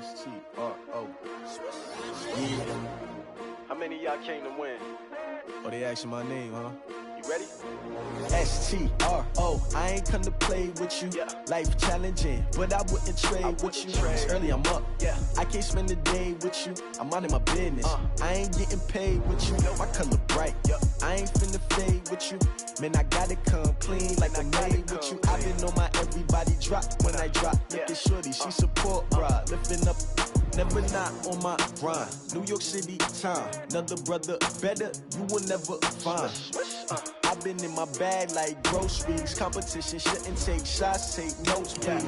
S-T-R-O. Yeah. How many of y'all came to win? Oh, they asking my name, huh? You ready? S-T-R-O. I ain't come to play with you. Yeah. Life challenging, but I wouldn't trade with you. It's early, I'm up. Yeah. I can't spend the day with you. I'm minding my business. I ain't getting paid with you. My color bright. Yeah. I ain't finna fade with you. Man, I gotta come clean like I'm made with you. I've been on my everybody drop when I drop. Look at shorty, she support, bruh. Lifting up. Never not on my grind. New York City time. Another brother better, you will never find. I've been in my bag like groceries. Competition shouldn't take shots, take notes, please.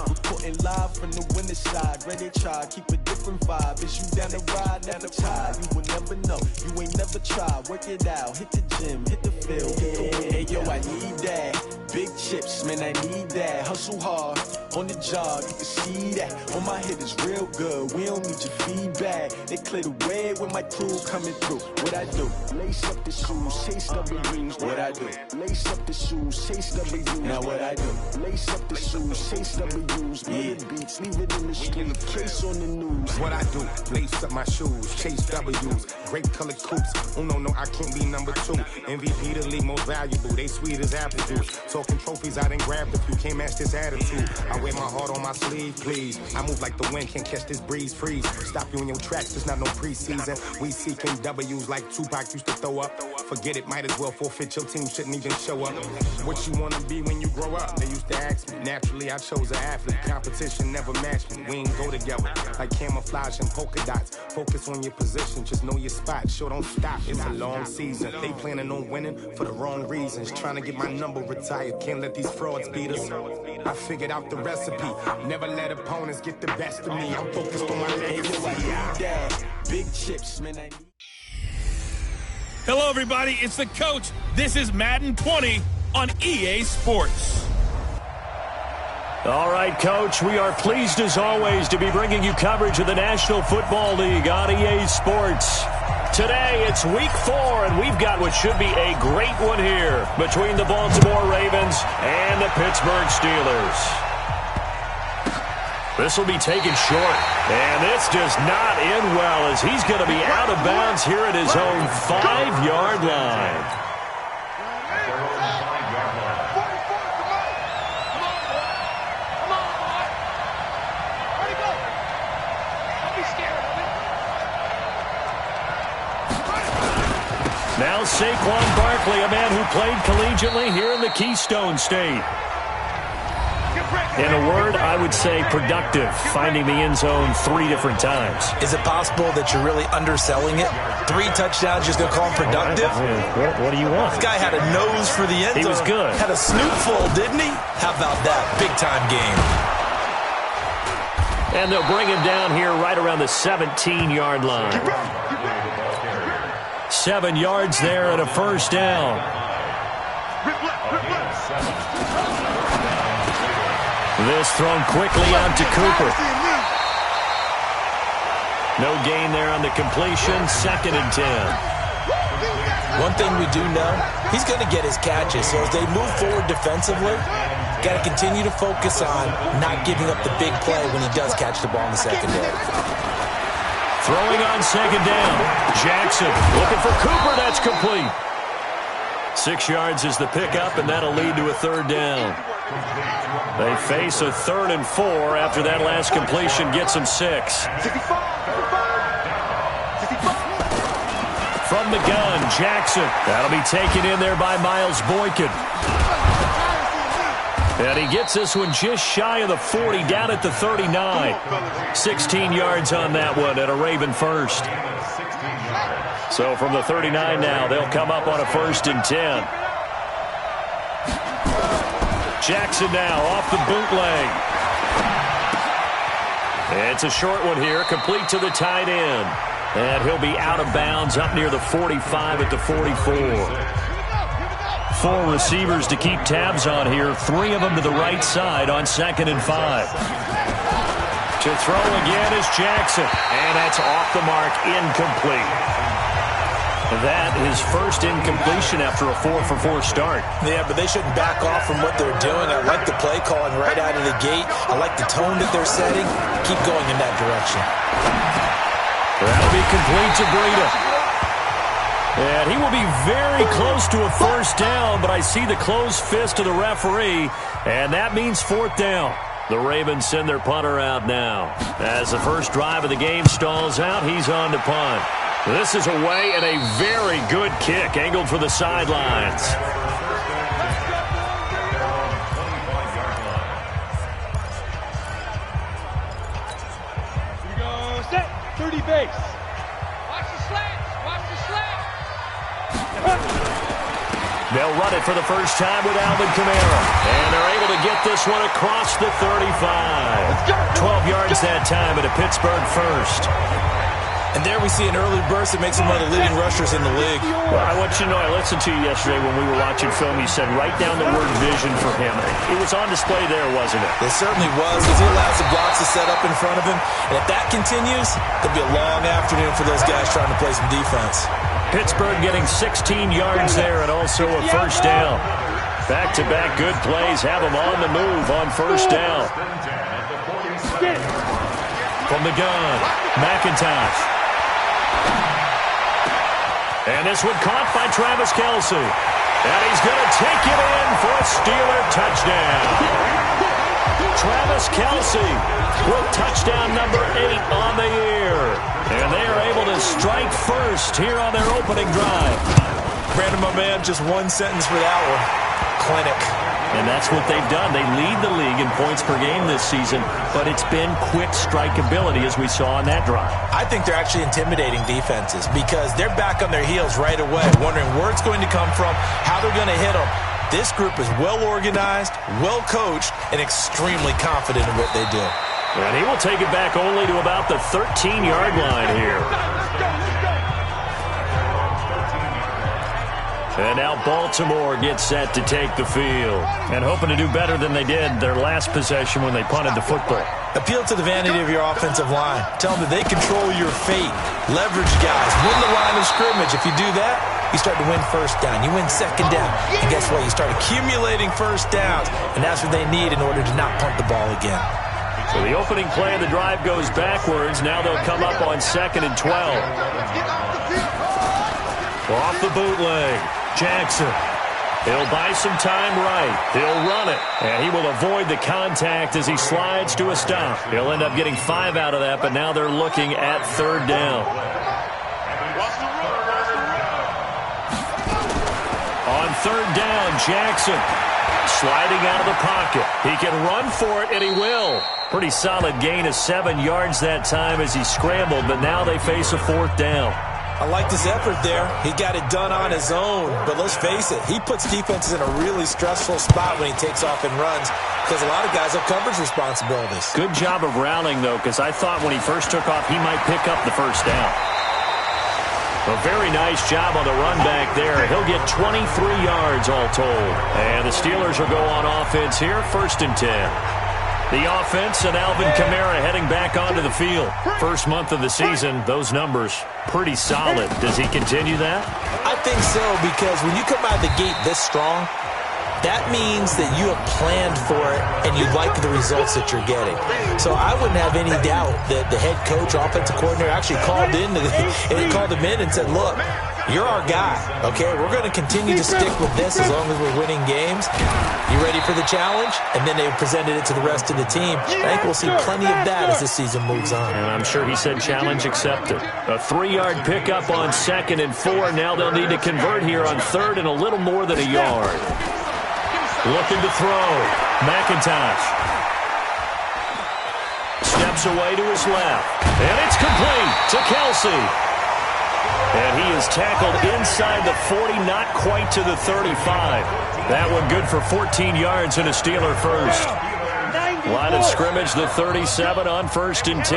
Reporting live from the winter side. Ready to try, keep a different vibe. Is you down the ride, never tired. You will never know, you ain't never tried. Work it out, hit the gym, hit the field, hit the win. Hey yo, I need that. Big chips, man, I need that. Hustle hard, on the job, you can see that. On my head is real good, we don't need your feedback. They clear the way when my crew coming through. What I do? Lace up the shoes, chase W's. What I do? Lace up the shoes, chase W's. Now what I do? Lace up the shoes, chase W's. Million beats, leave it in the street, case on the news. What I do? Lace up my shoes, chase W's. Grape colored coops. Oh no, I can't be number 2. MVP the league most valuable. They sweet as apple juice. Talking trophies, I done grabbed a few. Can't match this attitude. I wear my heart on my sleeve, please. I move like the wind, can't catch this breeze. Freeze. Stop you in your tracks. There's not no preseason. We seeking W's like Tupac used to throw up. Forget it, might as well forfeit. Your team shouldn't even show up. What you wanna be when you grow up? They used to ask me. Naturally, I chose an athlete. Competition never matched me. We ain't go together like camouflage and polka dots. Focus on your position, just know your spot. Sure, don't stop. It's a long season. They planning on winning for the wrong reasons. Trying to get my number retired. Can't let these frauds beat us. I figured out the recipe. Never let opponents get the best of me. I'm focused on my legacy. Big chips, man, I need. Hello, everybody. It's the coach. This is Madden 20 on EA Sports. All right, Coach, we are pleased as always to be bringing you coverage of the National Football League on EA Sports. Today, it's Week 4, and we've got what should be a great one here between the Baltimore Ravens and the Pittsburgh Steelers. This will be taken short, and this does not end well as he's going to be out of bounds here at his own 5-yard line. Now Saquon Barkley, a man who played collegiately here in the Keystone State. In a word, I would say productive, finding the end zone 3 different times. Is it possible that you're really underselling it? 3 touchdowns, just going to call him productive? What do you want? This guy had a nose for the end zone. He was good. Had a snootful, didn't he? How about that? Big-time game. And they'll bring him down here right around the 17-yard line. 7 yards there and a first down. This thrown quickly out to Cooper. No gain there on the completion. 2nd and 10. One thing we do know, he's going to get his catches. So as they move forward defensively, got to continue to focus on not giving up the big play when he does catch the ball in the secondary. Throwing on 2nd down. Jackson looking for Cooper. That's complete. 6 yards is the pickup, and that'll lead to a 3rd down. They face a 3rd and 4 after that last completion gets them 6. From the gun, Jackson. That'll be taken in there by Miles Boykin. And he gets this one just shy of the 40, down at the 39. 16 yards on that one and a Raven first. So from the 39 now, they'll come up on a 1st and 10. Jackson now off the bootleg. It's a short one here, complete to the tight end. And he'll be out of bounds up near the 45 at the 44. 4 receivers to keep tabs on here. 3 of them to the right side on 2nd and 5. To throw again is Jackson. And that's off the mark, incomplete. That is first incompletion after a 4-for-4 start. Yeah, but they shouldn't back off from what they're doing. I like the play calling right out of the gate. I like the tone that they're setting. Keep going in that direction. That'll be complete to Breida. And he will be very close to a first down, but I see the closed fist of the referee, and that means fourth down. The Ravens send their punter out now. As the first drive of the game stalls out, he's on to punt. This is away and a very good kick, angled for the sidelines. Here we go, set, 30 base. Watch the slants, watch the slants. They'll run it for the first time with Alvin Kamara. And they're able to get this one across the 35. 12 yards that time at a Pittsburgh first. And there we see an early burst that makes him one of the leading rushers in the league. Well, I want you to know, I listened to you yesterday when we were watching film. You said write down the word vision for him. It was on display there, wasn't it? It certainly was, because he allows the blocks to set up in front of him. And if that continues, it'll be a long afternoon for those guys trying to play some defense. Pittsburgh getting 16 yards there and also a first down. Back-to-back good plays have them on the move on first down. From the gun, McIntosh. And this one caught by Travis Kelce. And he's going to take it in for a Steeler touchdown. Travis Kelce with touchdown number 8 on the year. And they are able to strike first here on their opening drive. Brandon, my man, just one sentence for that one. Clinic. And that's what they've done. They lead the league in points per game this season, but it's been quick strikeability as we saw on that drive. I think they're actually intimidating defenses because they're back on their heels right away, wondering where it's going to come from, how they're going to hit them. This group is well organized, well coached, and extremely confident in what they do. And he will take it back only to about the 13-yard line here. And now Baltimore gets set to take the field. And hoping to do better than they did their last possession when they punted the football. Appeal to the vanity of your offensive line. Tell them that they control your fate. Leverage guys. Win the line of scrimmage. If you do that, you start to win first down. You win second down. And guess what? You start accumulating first downs. And that's what they need in order to not punt the ball again. So the opening play of the drive goes backwards. Now they'll come up on 2nd and 12. Off the bootleg. Jackson. He'll buy some time right. He'll run it. And he will avoid the contact as he slides to a stop. He'll end up getting 5 out of that, but now they're looking at 3rd down. On 3rd down, Jackson sliding out of the pocket. He can run for it, and he will. Pretty solid gain of 7 yards that time as he scrambled, but now they face a 4th down. I like his effort there. He got it done on his own. But let's face it, he puts defenses in a really stressful spot when he takes off and runs because a lot of guys have coverage responsibilities. Good job of rallying, though, because I thought when he first took off, he might pick up the first down. A very nice job on the run back there. He'll get 23 yards all told. And the Steelers will go on offense here, 1st and 10. The offense and Alvin Kamara heading back onto the field. First month of the season, those numbers pretty solid. Does he continue that? I think so, because when you come out of the gate this strong, that means that you have planned for it and you like the results that you're getting. So I wouldn't have any doubt that the head coach, offensive coordinator actually called him in and said, look, you're our guy, okay? We're going to continue to stick with this as long as we're winning games. You ready for the challenge? And then they presented it to the rest of the team. I think we'll see plenty of that as the season moves on. And I'm sure he said challenge accepted. A 3-yard pickup on 2nd and 4. Now they'll need to convert here on 3rd and a little more than a yard. Looking to throw. McIntosh. Steps away to his left. And it's complete to Kelce. And he is tackled inside the 40, not quite to the 35. That one good for 14 yards and a Steeler first. Line of scrimmage, the 37 on 1st and 10.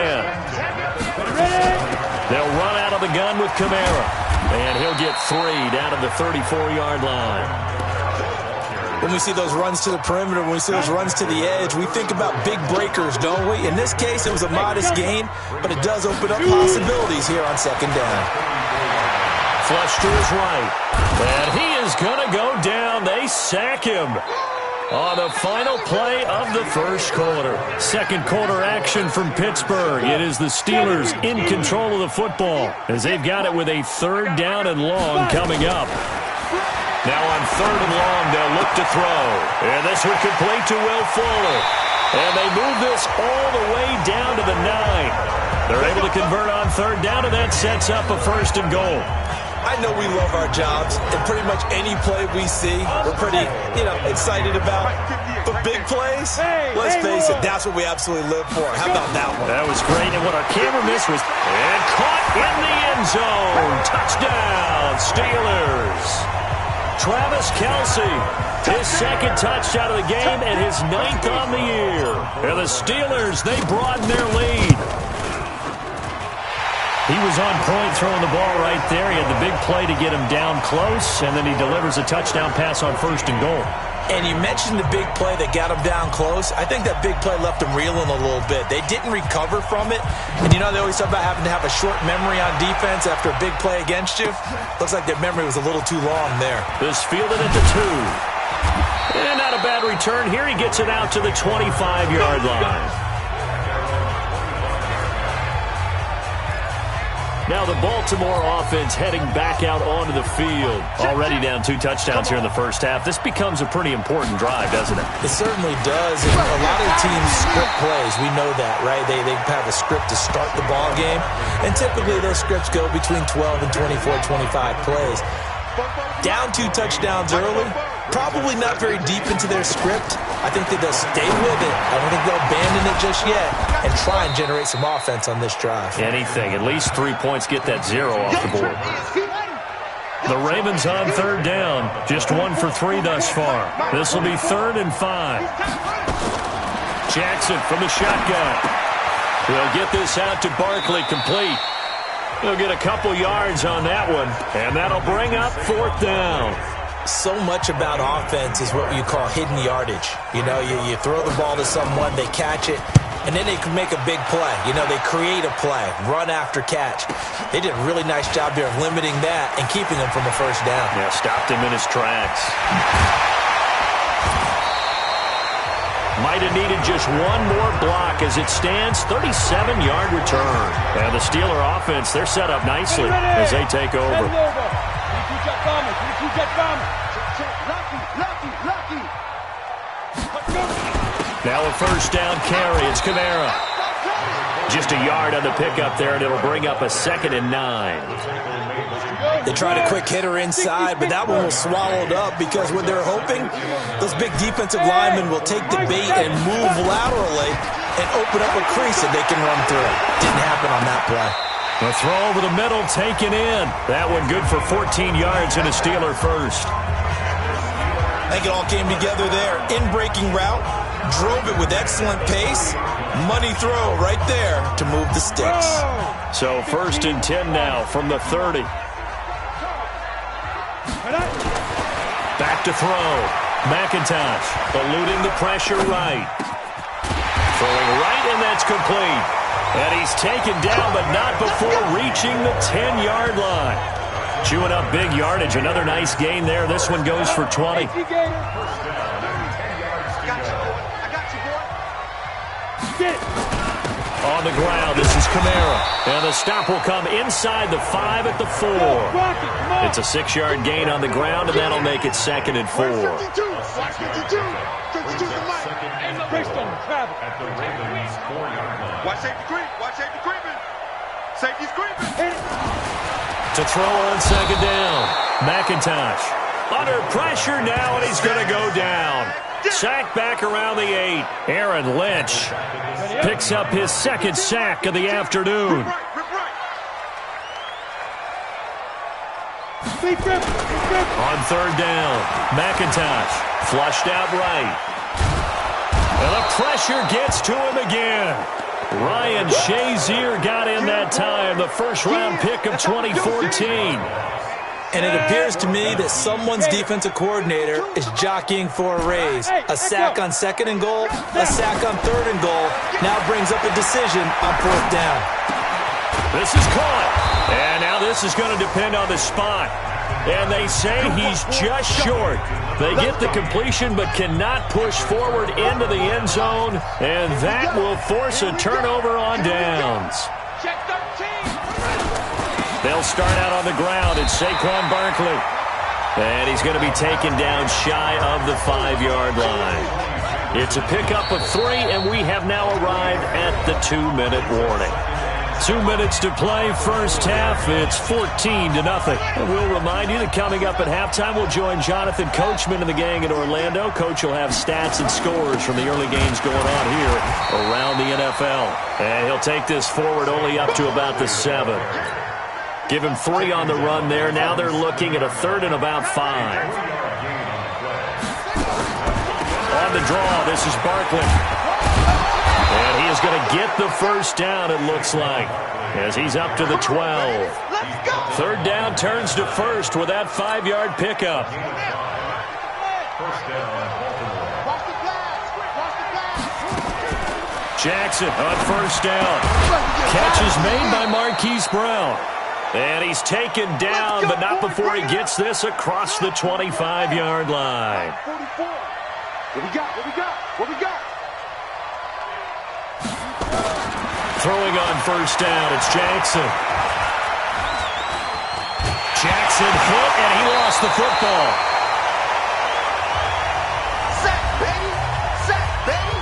They'll run out of the gun with Kamara. And he'll get 3 down to the 34-yard line. When we see those runs to the perimeter, when we see those runs to the edge, we think about big breakers, don't we? In this case, it was a modest gain, but it does open up possibilities here on second down. Flush to his right. And he is going to go down. They sack him on the final play of the first quarter. Second quarter action from Pittsburgh. It is the Steelers in control of the football as they've got it with a third down and long coming up. Now on third and long, they'll look to throw. And this one complete to Will Fuller. And they move this all the way down to the 9. They're able to convert on third down, and that sets up a first and goal. I know we love our jobs, and pretty much any play we see, we're pretty, excited about. But big plays, let's face it, that's what we absolutely live for. How about that one? That was great, and what our camera missed was, and caught in the end zone. Touchdown, Steelers. Travis Kelce, his second touchdown of the game and his 9th on the year. And the Steelers, they broaden their lead. He was on point throwing the ball right there. He had the big play to get him down close, and then he delivers a touchdown pass on first and goal. And you mentioned the big play that got him down close. I think that big play left him reeling a little bit. They didn't recover from it. And they always talk about having to have a short memory on defense after a big play against you. Looks like their memory was a little too long there. This fielded at the 2. And not a bad return. Here he gets it out to the 25-yard line. Now the Baltimore offense heading back out onto the field. Already down 2 touchdowns here in the first half. This becomes a pretty important drive, doesn't it? It certainly does. And a lot of teams script plays. We know that, right? They have a script to start the ball game. And typically those scripts go between 12 and 24, 25 plays. Down 2 touchdowns early. Probably not very deep into their script. I think that they'll stay with it. I don't think they'll abandon it just yet and try and generate some offense on this drive. Anything. At least 3 points, get that 0 off the board. The Ravens on third down. Just 1 for 3 thus far. This will be 3rd and 5. Jackson from the shotgun. He'll get this out to Barkley, complete. He'll get a couple yards on that one, and that'll bring up 4th down. So much about offense is what you call hidden yardage. You throw the ball to someone, they catch it, and then they can make a big play. They create a play, run after catch. They did a really nice job here of limiting that and keeping him from a first down. Yeah, stopped him in his tracks. Might have needed just one more block as it stands. 37-yard return. And the Steeler offense, they're set up nicely as they take over. Now a first down carry. It's Kamara. Just a yard on the pickup there, and it'll bring up a 2nd and 9. They tried a quick hitter inside, but that one was swallowed up because what they're hoping, those big defensive linemen will take the bait and move laterally and open up a crease that they can run through. Didn't happen on that play. The throw over the middle taken in. That one good for 14 yards and a Steeler first. I think it all came together there. In-breaking route, drove it with excellent pace. Money throw right there to move the sticks. So 1st and 10 now from the 30. Back to throw. McIntosh eluding the pressure right. Throwing right, and that's complete. And he's taken down, but not before reaching the 10-yard line. Chewing up big yardage. Another nice gain there. This one goes for 20. On the ground, this is Kamara. And the stop will come inside the 5 at the 4. It's a 6-yard gain on the ground, and that'll make it 2nd and 4. Watch safety creep. Watch safety creeping. Safety's creeping. To throw on 2nd down. McIntosh under pressure now, and he's going to go down. Sack back around the 8. Aaron Lynch picks up his 2nd sack of the afternoon. On 3rd down, McIntosh flushed out right. And the pressure gets to him again. Ryan Shazier got in that time, the first-round pick of 2014. And it appears to me that someone's defensive coordinator is jockeying for a raise. A sack on 2nd and goal, a sack on 3rd and goal, now brings up a decision on 4th down. This is caught. And now this is going to depend on the spot. And they say he's just short. They get the completion but cannot push forward into the end zone. And that will force a turnover on downs. Check 13. They'll start out on the ground. It's Saquon Barkley. And he's going to be taken down shy of the 5-yard line. It's a pickup of 3, and we have now arrived at the 2-minute warning. 2 minutes to play, first half. It's 14-0. And we'll remind you that coming up at halftime, we'll join Jonathan Coachman and the gang in Orlando. Coach will have stats and scores from the early games going on here around the NFL. And he'll take this forward only up to about the 7. Give him 3 on the run there. Now they're looking at a 3rd and about 5. On the draw, this is Barkley. And he is going to get the first down, it looks like, as he's up to the 12. 3rd down turns to 1st with that 5-yard pickup. Jackson on 1st down. Catch is made by Marquise Brown. And he's taken down, but not before he gets this across the 25-yard line. What we got? What we got? What we got? Throwing on 1st down, it's Jackson. Jackson hit, and he lost the football. Sack, baby! Sack, baby!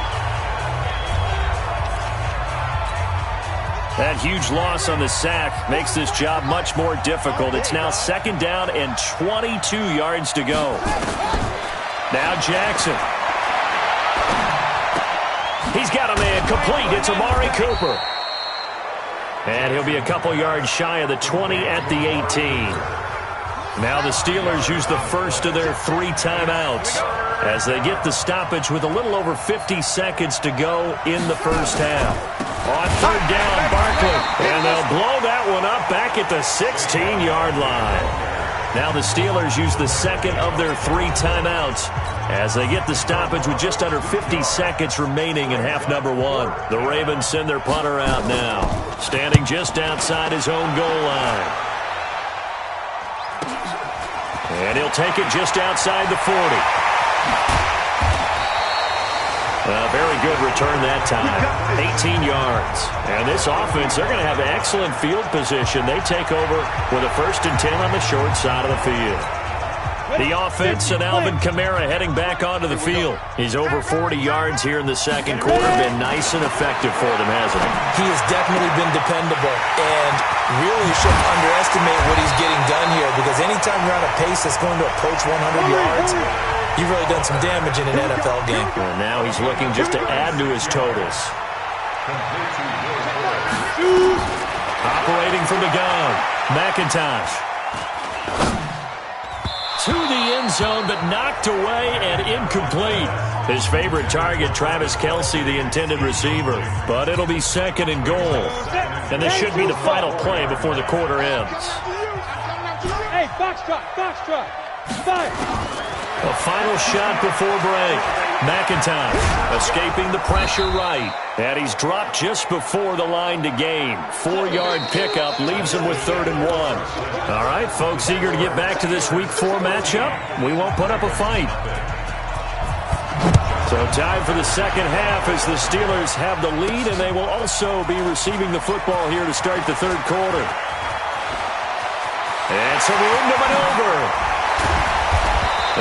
That huge loss on the sack makes this job much more difficult. It's now 2nd down and 22 yards to go. Now Jackson. He's got a man complete. It's Amari Cooper. And he'll be a couple yards shy of the 20 at the 18. Now the Steelers use the first of their 3 timeouts as they get the stoppage with a little over 50 seconds to go in the first half. On 3rd down, Barkley. And they'll blow that one up back at the 16-yard line. Now the Steelers use the 2nd of their 3 timeouts as they get the stoppage with just under 50 seconds remaining in half number 1. The Ravens send their punter out now, standing just outside his own goal line. And he'll take it just outside the 40. A very good return that time. 18 yards. And this offense, they're going to have excellent field position. They take over with a 1st and 10 on the short side of the field. The offense and Alvin Kamara heading back onto the field. He's over 40 yards here in the 2nd quarter. Been nice and effective for them, hasn't he? He has definitely been dependable, and really shouldn't underestimate what he's getting done here, because anytime you're on a pace that's going to approach 100 yards, you've really done some damage in an NFL game. And now he's looking just to add to his totals. Operating from the gun, McIntosh. To the end zone, but knocked away and incomplete. His favorite target, Travis Kelce, the intended receiver. But it'll be 2nd and goal. And this should be the final play before the quarter ends. Hey, box truck, fire! A final shot before break. McIntosh escaping the pressure right. And he's dropped just before the line to gain. 4-yard pickup leaves him with 3rd and 1. All right, folks, eager to get back to this Week 4 matchup. We won't put up a fight. So time for the 2nd half as the Steelers have the lead, and they will also be receiving the football here to start the 3rd quarter. And some room to maneuver.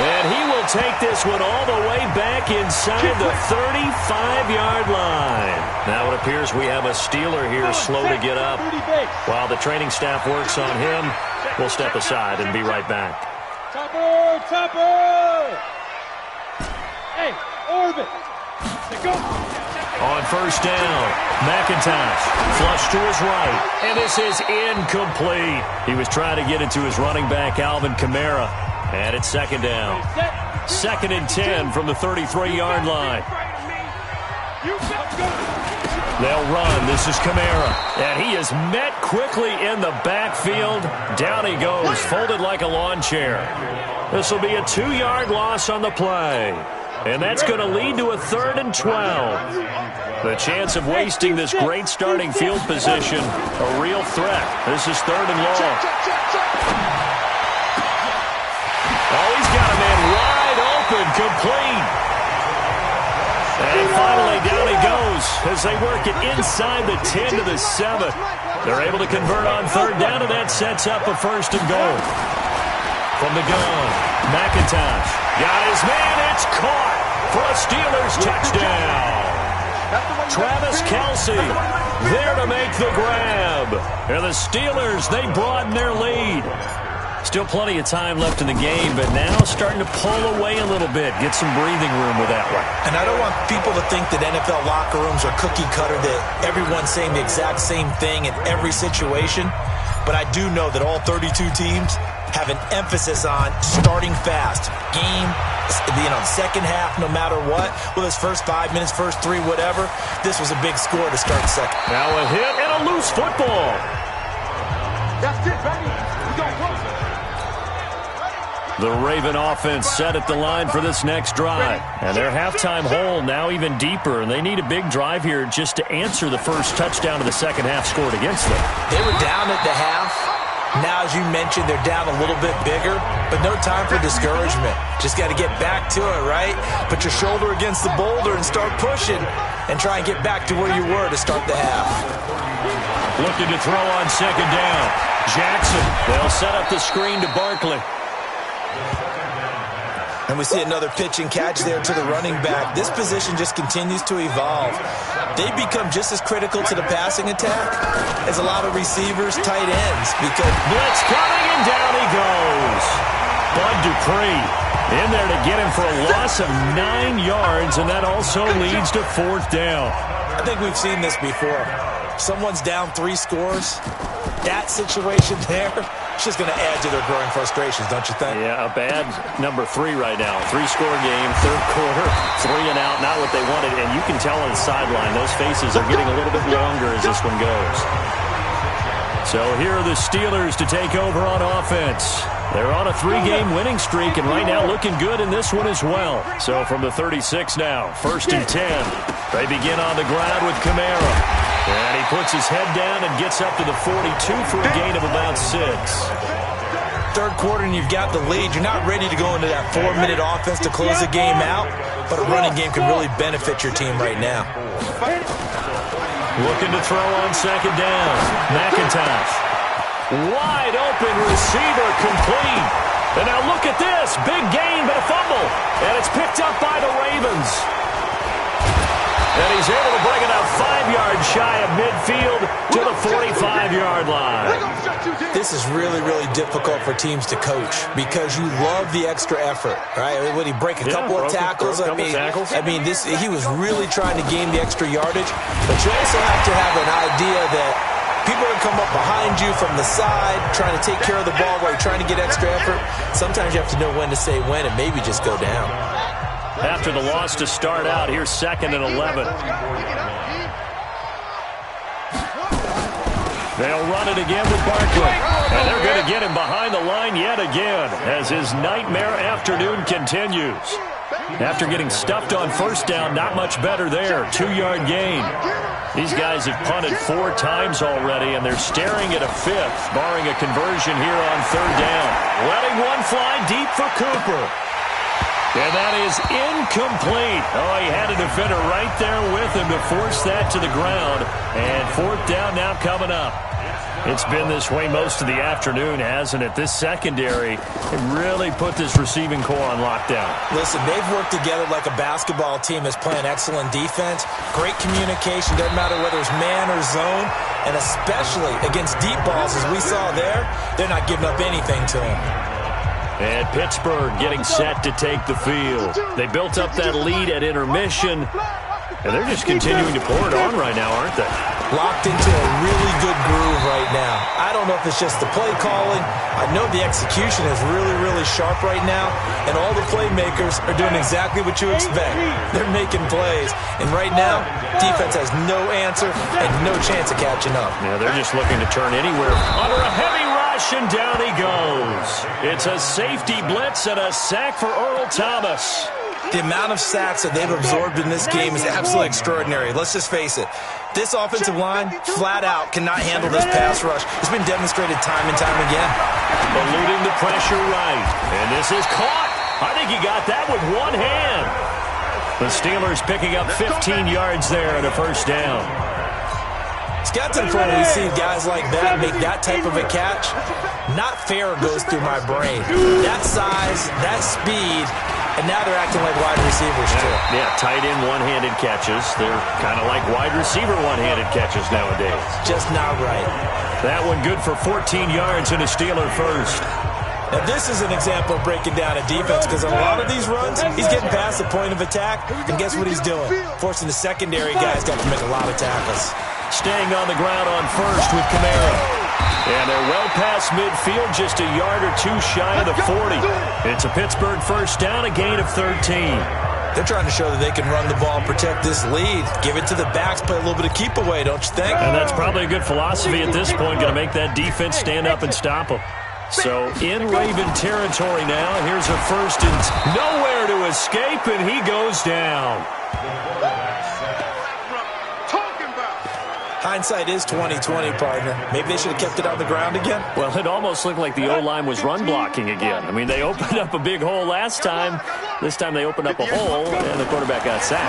And he will take this one all the way back inside the 35-yard line. Now it appears we have a Steeler here slow to get up. While the training staff works on him, we'll step aside and be right back. Topper! Hey, orbit! Go! On 1st down, McIntosh flush to his right. And this is incomplete. He was trying to get it to his running back, Alvin Kamara. And it's 2nd down. 2nd and 10 from the 33-yard line. They'll run. This is Kamara. And he is met quickly in the backfield. Down he goes, folded like a lawn chair. This will be a 2-yard loss on the play. And that's going to lead to a 3rd and 12. The chance of wasting this great starting field position, a real threat. This is 3rd and long. Oh, he's got a man wide open, complete. And finally, down he goes as they work it inside the 10 to the 7. They're able to convert on 3rd down, and that sets up a 1st and goal. From the gun, McIntosh got his man. It's caught for a Steelers touchdown. Travis Kelce there to make the grab. And the Steelers, they broaden their lead. Still plenty of time left in the game, but now starting to pull away a little bit. Get some breathing room with that one. And I don't want people to think that NFL locker rooms are cookie cutter, that everyone's saying the exact same thing in every situation. But I do know that all 32 teams have an emphasis on starting fast. Game, second half, no matter what. Well, his first 5 minutes, first 3, whatever. This was a big score to start second. Now a hit and a loose football. That's it, baby. We go close. The Raven offense set at the line for this next drive. And their halftime hole now even deeper. And they need a big drive here just to answer the first touchdown of the second half scored against them. They were down at the half. Now, as you mentioned, they're down a little bit bigger, but no time for discouragement. Just got to get back to it, right? Put your shoulder against the boulder and start pushing and try and get back to where you were to start the half. Looking to throw on 2nd down. Jackson, they'll set up the screen to Barkley. And we see another pitch and catch there to the running back. This position just continues to evolve. They become just as critical to the passing attack as a lot of receivers, tight ends. Because blitz coming, and down he goes. Bud Dupree in there to get him for a loss of 9 yards, and that also leads to 4th down. I think we've seen this before. Someone's down 3 scores. That situation there, it's just going to add to their growing frustrations, don't you think? Yeah, a bad number 3 right now. 3-score game, 3rd quarter, 3 and out, not what they wanted. And you can tell on the sideline, those faces are getting a little bit longer as this one goes. So here are the Steelers to take over on offense. They're on a 3-game winning streak, and right now looking good in this one as well. So from the 36 now, 1st and 10. They begin on the ground with Kamara. And he puts his head down and gets up to the 42 for a gain of about 6. 3rd quarter and you've got the lead. You're not ready to go into that 4-minute offense to close the game out, but a running game can really benefit your team right now. Looking to throw on 2nd down. McIntosh. Wide open receiver, complete. And now look at this. Big gain, but a fumble. And it's picked up by the Ravens. And he's able to bring it out 5 yards shy of midfield to the 45-yard line. This is really, really difficult for teams to coach because you love the extra effort, right? Would he break a couple of tackles? I mean, he was really trying to gain the extra yardage, but you also have to have an idea that people are going to come up behind you from the side, trying to take care of the ball while you're trying to get extra effort. Sometimes you have to know when to say when and maybe just go down. After the loss to start out, here's 2nd and 11. They'll run it again with Barkley. And they're going to get him behind the line yet again as his nightmare afternoon continues. After getting stuffed on 1st down, not much better there. 2-yard gain. These guys have punted 4 times already, and they're staring at a 5th, barring a conversion here on 3rd down. Letting one fly deep for Cooper. And that is incomplete. Oh, he had a defender right there with him to force that to the ground. And 4th down now coming up. It's been this way most of the afternoon, hasn't it? This secondary really put this receiving core on lockdown. Listen, they've worked together like a basketball team that's playing excellent defense. Great communication, doesn't matter whether it's man or zone. And especially against deep balls, as we saw there, they're not giving up anything to them. And Pittsburgh getting set to take the field. They built up that lead at intermission, and they're just continuing to pour it on right now, aren't they? locked into a really good groove right now. I don't know if it's just the play calling. I know the execution is really, really sharp right now, and all the playmakers are doing exactly what you expect. They're making plays, and right now, defense has no answer and no chance of catching up. Yeah, they're just looking to turn anywhere. Under a heavy rush, and down he goes. It's a safety blitz and a sack for Earl Thomas. The amount of sacks that they've absorbed in this game is absolutely extraordinary. Let's just face it. This offensive line, flat out, cannot handle this pass rush. It's been demonstrated time and time again. Eluding the pressure right. And this is caught. I think he got that with one hand. The Steelers picking up 15 yards there and a first down. It's got to the point where we see guys like that make that type of a catch. Not fair goes through my brain. That size, that speed, and now they're acting like wide receivers too. Yeah, tight end one-handed catches. They're kind of like wide receiver one-handed catches nowadays. Just not right. That one good for 14 yards and a Steeler first. Now this is an example of breaking down a defense, because a lot of these runs, he's getting past the point of attack, and guess what he's doing? Forcing the secondary guys got to make a lot of tackles. Staying on the ground on first with Kamara. And they're well past midfield, just a yard or two shy of the 40. It's a Pittsburgh first down, a gain of 13. They're trying to show that they can run the ball and protect this lead. Give it to the backs, play a little bit of keep away, don't you think? And that's probably a good philosophy at this point, going to make that defense stand up and stop them. So in Raven territory now, here's a first and nowhere to escape, and he goes down. Hindsight is 20/20, partner. Maybe they should have kept it on the ground again. Well, it almost looked like the O-line was run blocking again. I mean, they opened up a big hole last time. This time they opened up a hole, and the quarterback got sacked.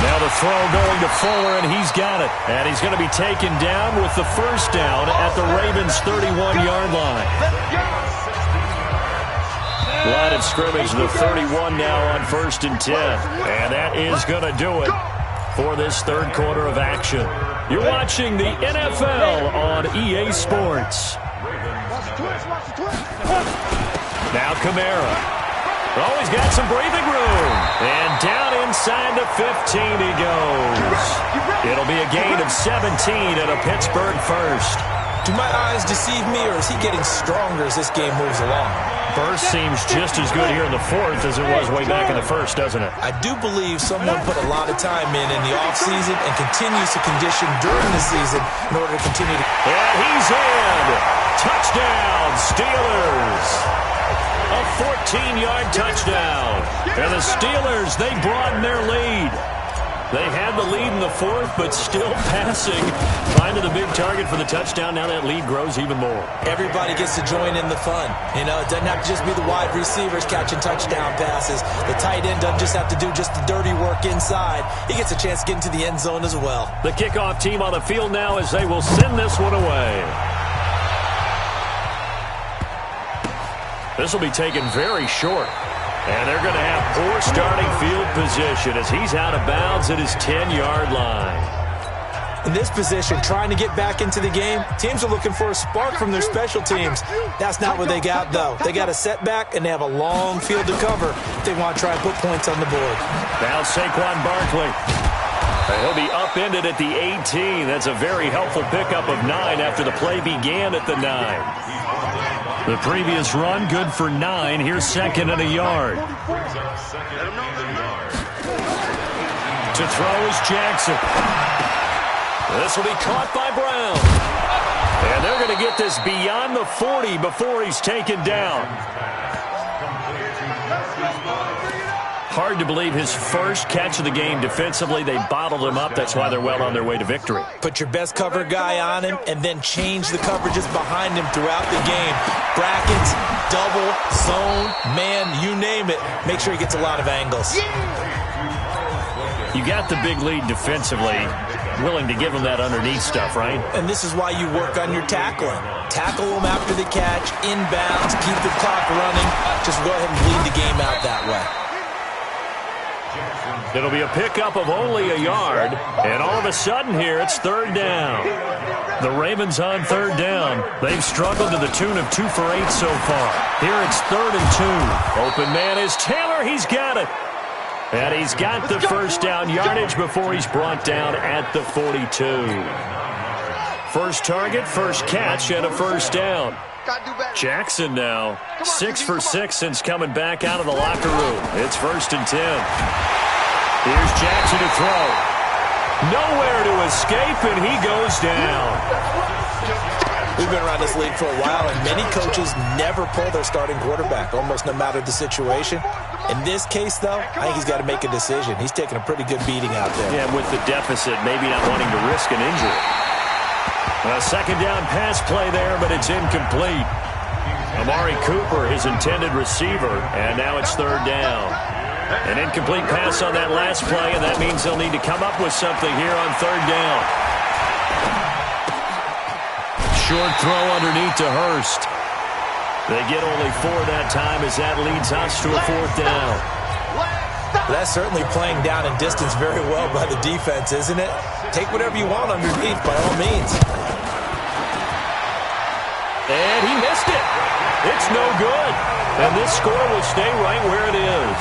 Now the throw going to Fuller, and he's got it. And he's going to be taken down with the first down at the Ravens' 31-yard line. Line of scrimmage, the 31 now on 1st and 10. And that is going to do it for this third quarter of action. You're watching the NFL on EA Sports. Now Kamara. Oh, he's got some breathing room. And down inside the 15 he goes. It'll be a gain of 17 and a Pittsburgh first. Do my eyes deceive me, or is he getting stronger as this game moves along? Burst seems just as good here in the fourth as it was way back in the first, doesn't it? I do believe someone put a lot of time in the offseason and continues to condition during the season in order to continue to... And he's in! Touchdown, Steelers! A 14-yard touchdown. And the Steelers, they broaden their lead. They had the lead in the fourth, but still passing. Finding the big target for the touchdown. Now that lead grows even more. Everybody gets to join in the fun. You know, it doesn't have to just be the wide receivers catching touchdown passes. The tight end doesn't just have to do just the dirty work inside. He gets a chance to get into the end zone as well. The kickoff team on the field now as they will send this one away. This will be taken very short. And they're going to have poor starting field position as he's out of bounds at his 10-yard line. In this position, trying to get back into the game, teams are looking for a spark from their special teams. That's not what they got, though. They got a setback, and they have a long field to cover if they want to try and put points on the board. Now Saquon Barkley. He'll be upended at the 18. That's a very helpful pickup of 9 after the play began at the 9. The previous run, good for 9. Here's second and a yard. To throw is Jackson. This will be caught by Brown. And they're going to get this beyond the 40 before he's taken down. Hard to believe his first catch of the game defensively. They bottled him up. That's why they're well on their way to victory. Put your best cover guy on him and then change the coverages behind him throughout the game. Brackets, double, zone, man, you name it. Make sure he gets a lot of angles. You got the big lead defensively. Willing to give him that underneath stuff, right? And this is why you work on your tackling. Tackle him after the catch, inbounds, keep the clock running. Just go ahead and bleed the game out that way. It'll be a pickup of only a yard, and all of a sudden here, it's third down. The Ravens on third down. They've struggled to the tune of 2 for 8 so far. Here it's 3rd and 2. Open man is Taylor. He's got it. And he's got the first down yardage before he's brought down at the 42. First target, first catch, and a first down. Jackson now 6 for 6 since coming back out of the locker room. It's 1st and 10. Here's Jackson to throw. Nowhere to escape, and he goes down. We've been around this league for a while, and many coaches never pull their starting quarterback, almost no matter the situation. In this case, though, I think he's got to make a decision. He's taking a pretty good beating out there. Yeah, with the deficit, maybe not wanting to risk an injury. A second down pass play there, but it's incomplete. Amari Cooper, his intended receiver, and now it's 3rd down. An incomplete pass on that last play, and that means they'll need to come up with something here on 3rd down. Short throw underneath to Hurst. They get only 4 that time as that leads us to a 4th down. That's certainly playing down in distance very well by the defense, isn't it? Take whatever you want underneath, by all means. And he missed it. It's no good. And this score will stay right where it is.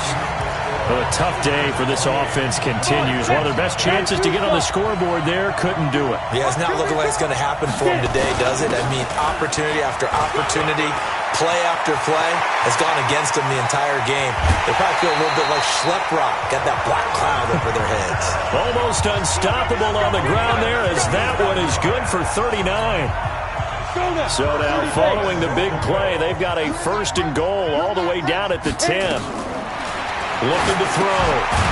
Well, a tough day for this offense continues. One of their best chances to get on the scoreboard there, couldn't do it. Yeah, it's not looking like it's going to happen for him today, does it? I mean, opportunity after opportunity, play after play has gone against them the entire game. They probably feel a little bit like Schlep Rock, got that black cloud over their heads. Almost unstoppable on the ground there as that one is good for 39. So now following the big play, they've got a 1st and goal all the way down at the 10. Looking to throw.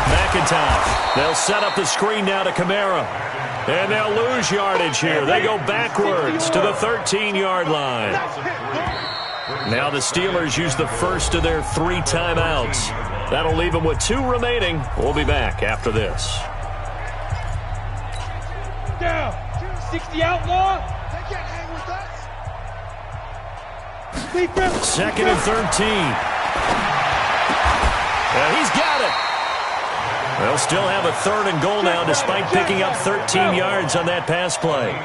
McIntosh. They'll set up the screen now to Kamara. And they'll lose yardage here. They go backwards to the 13-yard line. Now the Steelers use the first of their 3 timeouts. That'll leave them with 2 remaining. We'll be back after this. Down. 60 outlaw. They can't hang with us. 2nd and 13. He's got it. They'll still have a 3rd and goal now despite picking up 13 yards on that pass play.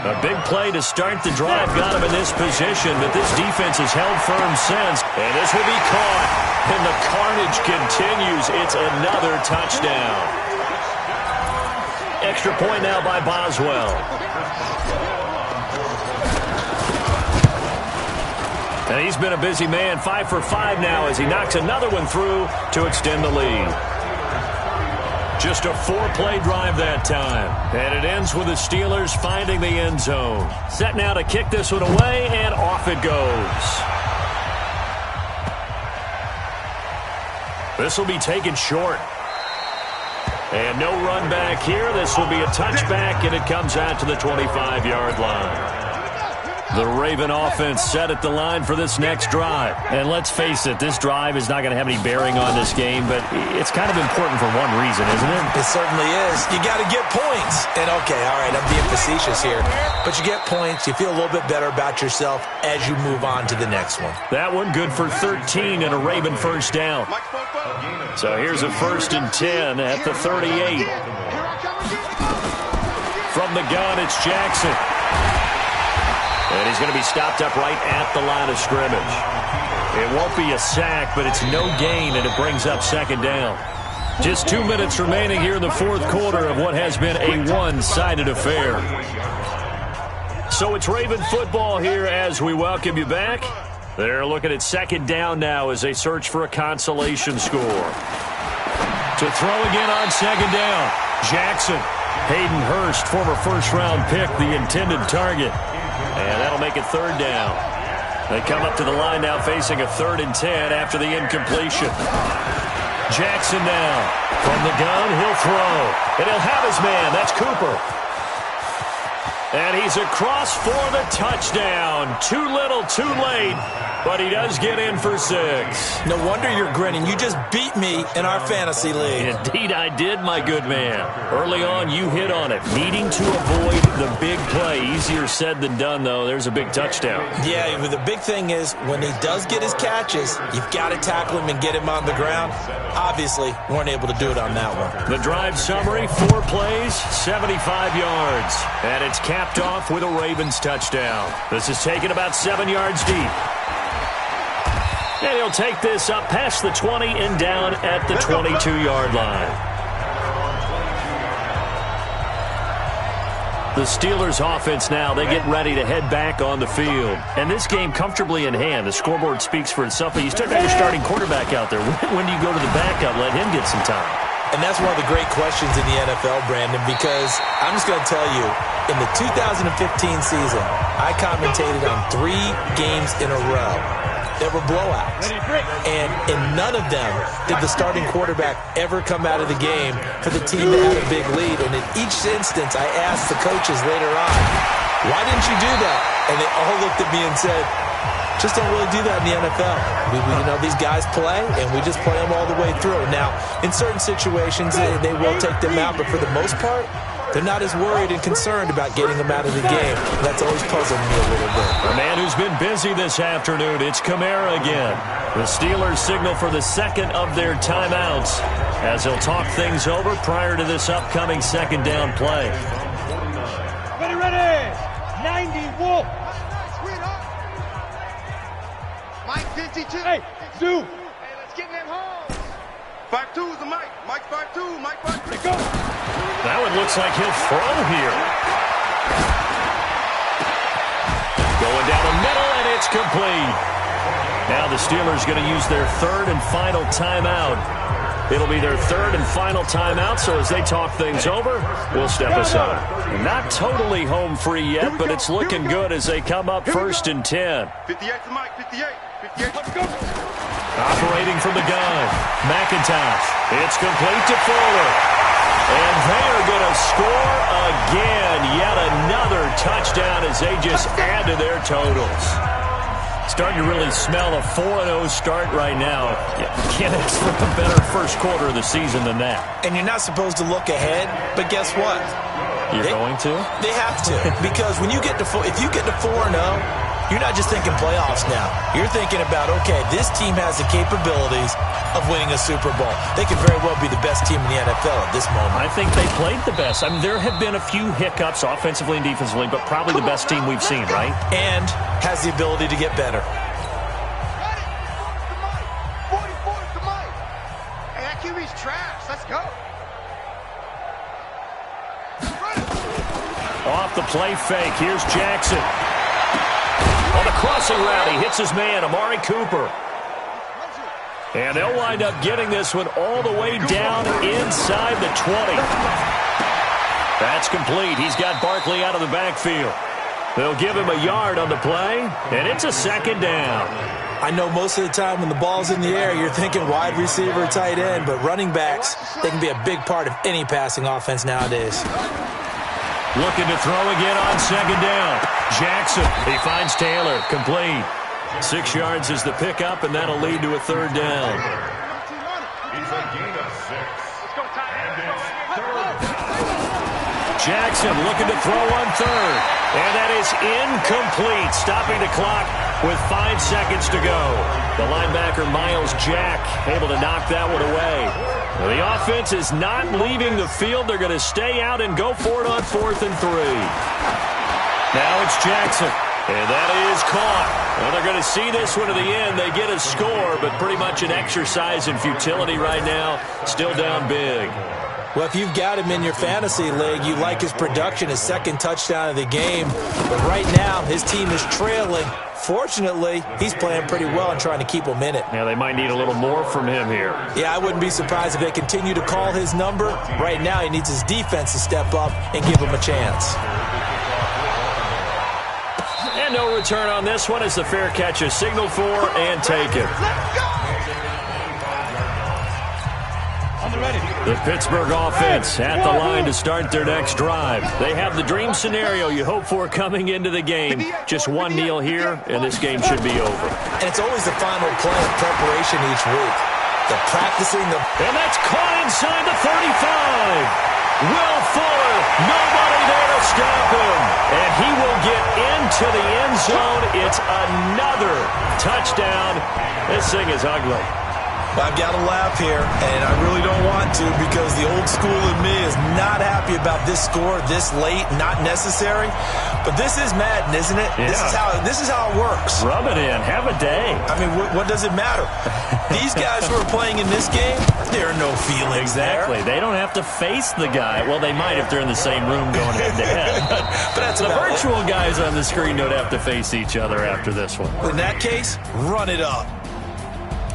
A big play to start the drive got him in this position, but this defense has held firm since. And this will be caught. And the carnage continues. It's another touchdown. Extra point now by Boswell. And he's been a busy man, 5 for 5 now as he knocks another one through to extend the lead. Just a 4-play drive that time. And it ends with the Steelers finding the end zone. Set now to kick this one away, and off it goes. This will be taken short. And no run back here. This will be a touchback, and it comes out to the 25-yard line. The Raven offense set at the line for this next drive. And let's face it, this drive is not going to have any bearing on this game, but it's kind of important for one reason, isn't it? It certainly is. You got to get points. And okay, all right, I'm being facetious here, but you get points, you feel a little bit better about yourself as you move on to the next one. That one good for 13 and a Raven first down. So here's a 1st and 10 at the 38. From the gun, it's Jackson. And he's going to be stopped up right at the line of scrimmage. It won't be a sack, but it's no gain, and it brings up 2nd down. Just 2 minutes remaining here in the 4th quarter of what has been a one-sided affair. So it's Raven football here as we welcome you back. They're looking at 2nd down now as they search for a consolation score. To throw again on 2nd down, Jackson. Hayden Hurst, former first-round pick, the intended target. And that'll make it 3rd down. They come up to the line now facing a 3rd and 10 after the incompletion. Jackson now. From the gun, he'll throw. And he'll have his man. That's Cooper. And he's across for the touchdown. Too little, too late. But he does get in for 6. No wonder you're grinning. You just beat me in our fantasy league. Indeed I did, my good man. Early on, you hit on it. Needing to avoid the big play. Easier said than done, though. There's a big touchdown. Yeah, but the big thing is when he does get his catches, you've got to tackle him and get him on the ground. Obviously, weren't able to do it on that one. The drive summary, 4 plays, 75 yards. And it's capped off with a Ravens touchdown. This is taken about 7 yards deep. And he'll take this up past the 20 and down at the 22-yard line. The Steelers offense now, they get ready to head back on the field. And this game comfortably in hand. The scoreboard speaks for itself, but you still got your starting quarterback out there. When do you go to the backup? Let him get some time. And that's one of the great questions in the NFL, Brandon, because I'm just going to tell you, in the 2015 season, I commentated on 3 games in a row that were blowouts. And in none of them did the starting quarterback ever come out of the game for the team that had a big lead. And in each instance, I asked the coaches later on, why didn't you do that? And they all looked at me and said, just don't really do that in the NFL. You know, these guys play, and we just play them all the way through. Now, in certain situations, they will take them out, but for the most part, they're not as worried and concerned about getting them out of the game. That's always puzzled me a little bit. A man who's been busy this afternoon, it's Kamara again. The Steelers signal for the second of their timeouts as they'll talk things over prior to this upcoming second down play. Ready, 90 Wolf. Mike 52. Hey, Zoo. Hey, let's get them home. 5-2 is the Mike. Mike 5-2. Mike 5-2. Go. That one looks like he'll throw here. Going down the middle, and it's complete. Now the Steelers going to use their third and final timeout. It'll be their third and final timeout, so as they talk things over, we'll step aside. Not totally home free yet, but it's looking good as they come up first and 10. 58 to Mike. 58. 58. Let's go. Operating from the gun, McIntosh. It's complete to Fuller. And they are going to score again. Yet another touchdown as they just add to their totals. Starting to really smell a 4-0 start right now. You can't ask for a better first quarter of the season than that. And you're not supposed to look ahead, but guess what? You're going to? They have to. Because when you get to if you get to 4-0, you're not just thinking playoffs now. You're thinking about, okay, this team has the capabilities of winning a Super Bowl. They could very well be the best team in the NFL at this moment. I think they played the best. I mean, there have been a few hiccups offensively and defensively, but probably the best team we've seen, right? And has the ability to get better. 44 to Mike. Hey, that QB's trash. Let's go. Off the play fake, here's Jackson. On the crossing route, he hits his man, Amari Cooper. And they'll wind up getting this one all the way down inside the 20. That's complete. He's got Barkley out of the backfield. They'll give him a yard on the play, and it's a second down. I know most of the time when the ball's in the air, you're thinking wide receiver, tight end, but running backs, they can be a big part of any passing offense nowadays. Looking to throw again on second down. Jackson, he finds Taylor, complete. 6 yards is the pickup, and that'll lead to a third down. Jackson looking to throw on third, and that is incomplete, stopping the clock with 5 seconds to go. The linebacker, Miles Jack, able to knock that one away. Well, the offense is not leaving the field. They're going to stay out and go for it on 4th and 3. Now it's Jackson, and that is caught. Well, they're going to see this one to the end. They get a score, but pretty much an exercise in futility right now. Still down big. Well, if you've got him in your fantasy league, you like his production, his second touchdown of the game. But right now, his team is trailing. Fortunately, he's playing pretty well and trying to keep them in it. Yeah, they might need a little more from him here. Yeah, I wouldn't be surprised if they continue to call his number. Right now, he needs his defense to step up and give him a chance. And no return on this one as the fair catch is signaled for and taken. The Pittsburgh offense at the line to start their next drive. They have the dream scenario you hope for coming into the game. Just one kneel here, and this game should be over. And it's always the final play of preparation each week. They're practicing the... And that's caught inside the 35. Will Fuller, nobody there to stop him. And he will get into the end zone. It's another touchdown. This thing is ugly. Well, I've got to laugh here, and I really don't want to because the old school in me is not happy about this score this late, not necessary. But this is Madden, isn't it? Yeah. This is how it works. Rub it in. Have a day. I mean, what does it matter? These guys who are playing in this game, there are no feelings Exactly. there. They don't have to face the guy. Well, they might if they're in the same room going head-to-head. But that's the about virtual guys on the screen don't have to face each other after this one. In that case, run it up.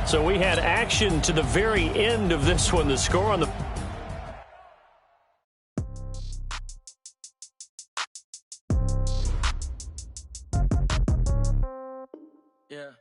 So we had action to the very end of this one. The score on the... Yeah.